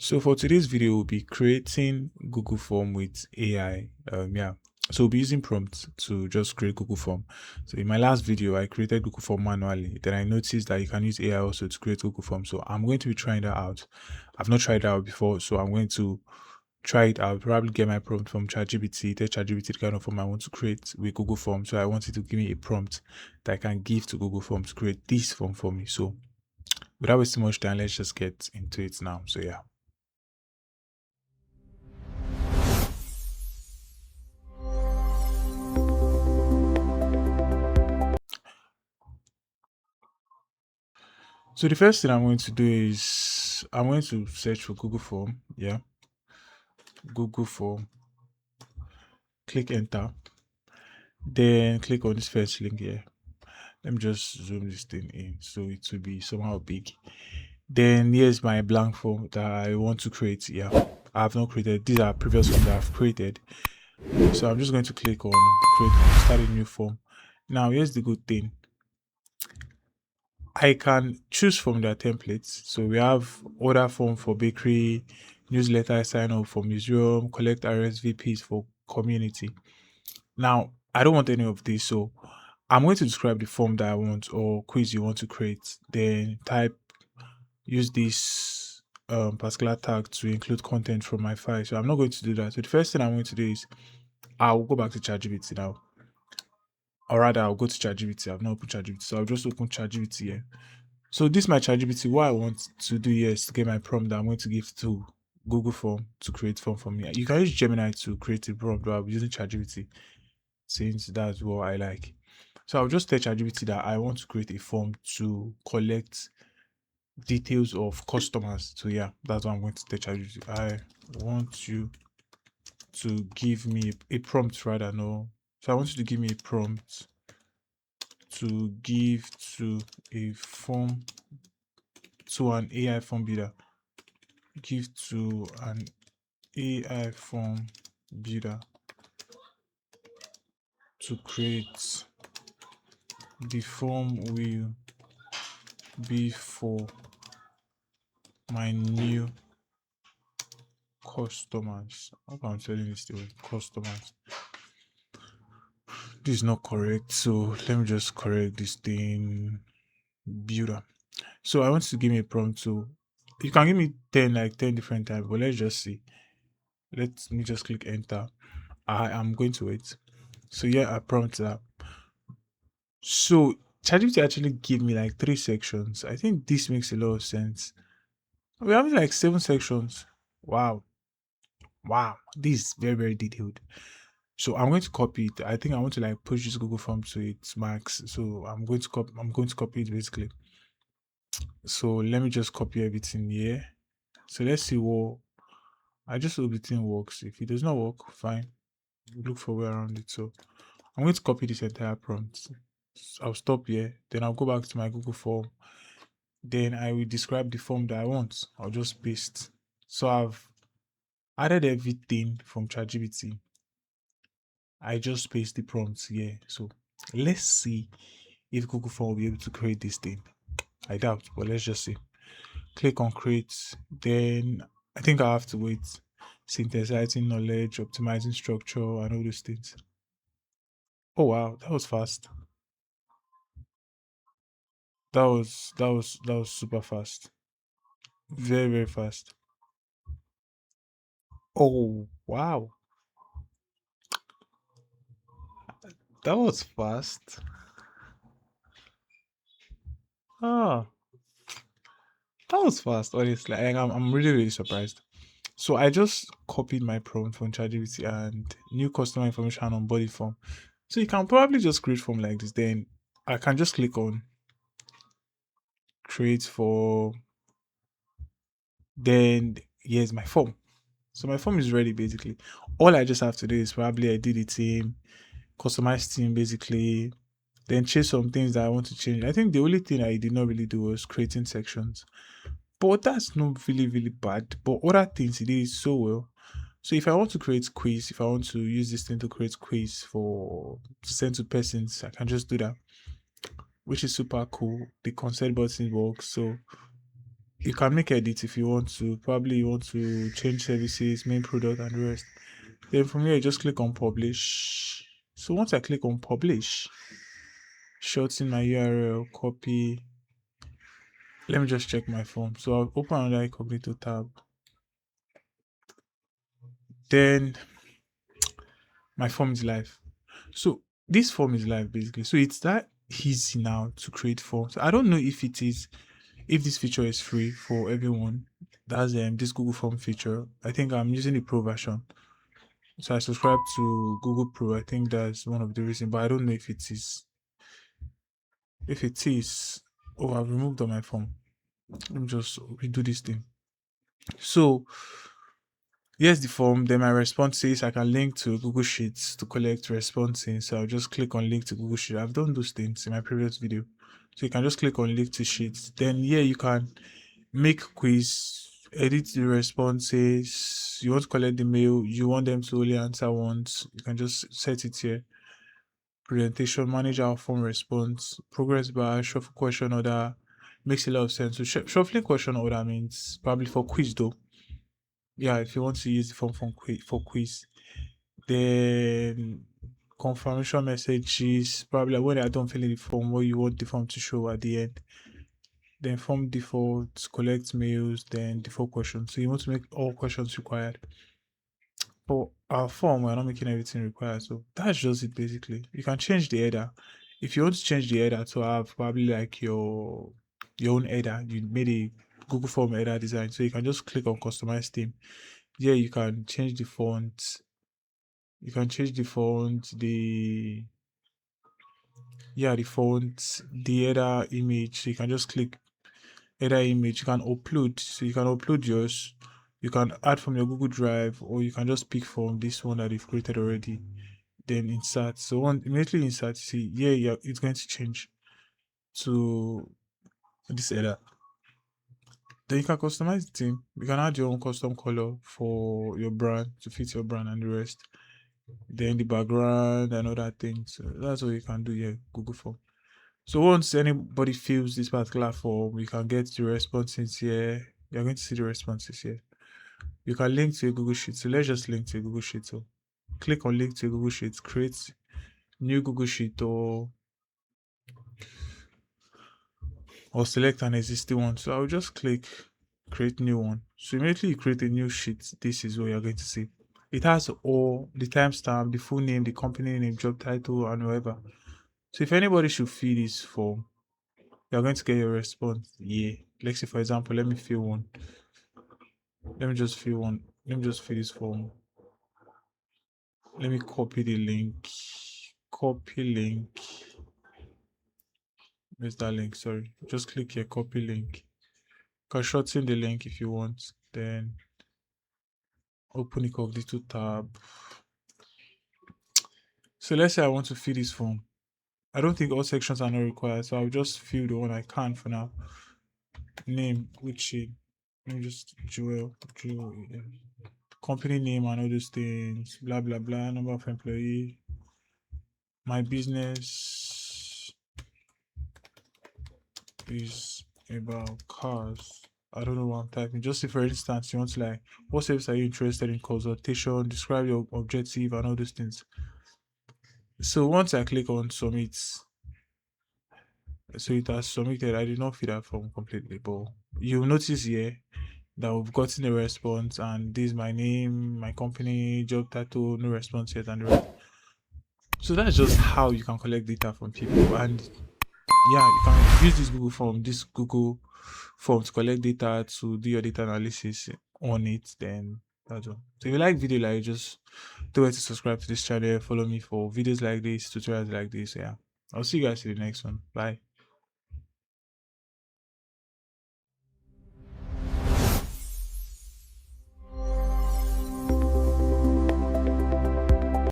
So for today's video, we'll be creating Google Form with AI. So we'll be using prompts to just create Google Form. So in my last video, I created Google Form manually. Then I noticed that you can use AI also to create Google Form. So I'm going to be trying that out. I've not tried that out before, so I'm going to try it out. Probably get my prompt from ChatGPT. Tell ChatGPT the kind of form I want to create with Google Form. So I want it to give me a prompt that I can give to Google Form to create this form for me. So without wasting much time, let's just get into it now. So yeah. So the first thing I'm going to do is I'm going to search for Google Form. Yeah, Google Form. Click enter. Then click on this first link here. Let me just zoom this thing in so it will be somehow big. Then here's my blank form that I want to create. Yeah, I have not created. These are previous forms that I've created. So I'm just going to click on create, start a new form. Now here's the good thing. I can choose from their templates. So we have order form for bakery, newsletter sign up for museum, collect RSVPs for community. Now, I don't want any of this, so I'm going to describe the form that I want or quiz you want to create. Then type, use this particular tag to include content from my file. So I'm not going to do that. So the first thing I'm going to do is I'll go back to ChatGPT now. Or rather, I'll go to ChatGPT. I've not opened ChatGPT, so I'll just open ChatGPT here. So this is my ChatGPT. What I want to do here is to get my prompt that I'm going to give to Google Form to create form for me. You can use Gemini to create a prompt, but I'll be using ChatGPT since that's what I like. So I'll just tell ChatGPT that I want to create a form to collect details of customers. So yeah, that's what I'm going to tell ChatGPT. I want you to give me a prompt rather. No. So I want you to give me a prompt to give to a form to an AI form builder. Give to an AI form builder to create. The form will be for my new customers. I hope I'm telling this the way customers. This is not correct. So let me just correct this thing. Builder. So I want to give me a prompt to you can give me 10 different types, but let's just see. Let me just click enter. I am going to wait. So yeah, I prompt that. So ChatGPT actually gave me like 3 sections. I think this makes a lot of sense. We're having like 7 sections. Wow. Wow. This is very, very detailed. So I'm going to copy it. I think I want to like push this Google form to its max. So I'm going to copy it basically. So let me just copy everything here. So let's see what I just hope the thing works. If it does not work, fine. Look for a way around it. So I'm going to copy this entire prompt. I'll stop here. Then I'll go back to my Google form. Then I will describe the form that I want. I'll just paste. So I've added everything from ChatGPT. I just paste the prompts here. So let's see if Google Form will be able to create this thing. I doubt, but let's just see. Click on create. Then I think I have to wait. Synthesizing knowledge, optimizing structure, and all those things. Oh wow, that was fast. That was super fast. Very, very fast. Oh wow. That was fast. Ah, that was fast, honestly. I'm really, really surprised. So I just copied my prompt from ChatGPT and new customer information on body form. So you can probably just create form like this. Then I can just click on create form. Then here's my form. So my form is ready basically. All I just have to do is probably edit the theme, customize theme basically, then change some things that I want to change. I think the only thing I did not really do was creating sections. But that's not really, really bad. But other things he did it so well. So if I want to create quiz, if I want to use this thing to create quiz for to send to persons, I can just do that, which is super cool. The consent button works. So You can make edits if you want to. Probably you want to change services, main product, and the rest. Then from here, you just click on publish. So once I click on publish, shorten my URL, copy. Let me just check my form. So I'll open another incognito tab. Then my form is live. So this form is live basically. So it's that easy now to create forms. I don't know if this feature is free for everyone. That's this Google Form feature. I think I'm using the pro version. So I subscribe to Google Pro. I think that's one of the reasons, but I don't know if it is. If it is, oh, I've removed all my form. Let me just redo this thing. So here's the form. Then my responses, I can link to Google Sheets to collect responses. So I'll just click on link to Google Sheets. I've done those things in my previous video. So you can just click on link to Sheets. Then here you can make quiz, edit the responses. You want to collect the mail. You want them to only answer once. You can just set it here. Presentation, manage our form response, progress bar, shuffle question order. Makes a lot of sense. So shuffling question order means probably for quiz though. Yeah, if you want to use the form for quiz. Then confirmation messages, probably like when I don't fill in the form, what you want the form to show at the end. Then form default, collect mails, then default questions. So you want to make all questions required. For our form, we're not making everything required. So that's just it basically. You can change the header. If you want to change the header to have probably like your own header, you made a Google Form header design. So you can just click on customize theme. Yeah, you can change the font. You can change the font, the font, the header image. So you can just click header image. You can upload. So you can upload yours. You can add from your Google Drive, or you can just pick from this one that you've created already. Then insert. So on immediately insert, see, yeah, it's going to change to this header. Then you can customize the theme. You can add your own custom color for your brand to fit your brand and the rest. Then the background and other things. So that's what you can do here, Google Form. So once anybody fills this particular form, you can get the responses here. You're going to see the responses here. You can link to a Google Sheet. So let's just link to a Google Sheet. So click on link to a Google Sheet, create new Google Sheet, or select an existing one. So I'll just click create new one. So immediately you create a new sheet. This is what you're going to see. It has all the timestamp, the full name, the company name, job title, and whatever. So if anybody should fill this form, you're going to get your response. Yeah. Let's say for example, let me fill one. Let me just fill one. Let me just fill this form. Let me copy the link. Copy link. Where's that link? Sorry. Just click here, copy link. You can shorten the link if you want. Then open incognito tab. So let's say I want to fill this form. I don't think all sections are not required, so I'll just fill the one I can for now. Name, which let me just Joel, yeah. Company name and all those things, blah blah blah, number of employee, my business is about cars. I don't know what I'm typing. Just if for instance you want to like, what service are you interested in? Consultation, describe your objective and all those things. So once I click on submit, so it has submitted. I did not fill that form completely, but you'll notice here that we've gotten a response, and this is my name, my company, job title, no response yet, and the rest. So that's just how you can collect data from people. And yeah, you can use this Google form to collect data, to do your data analysis on it. Then that's all. So if you like video like, just don't forget to subscribe to this channel, follow me for videos like this, tutorials like this. Yeah, I'll see you guys in the next one. Bye.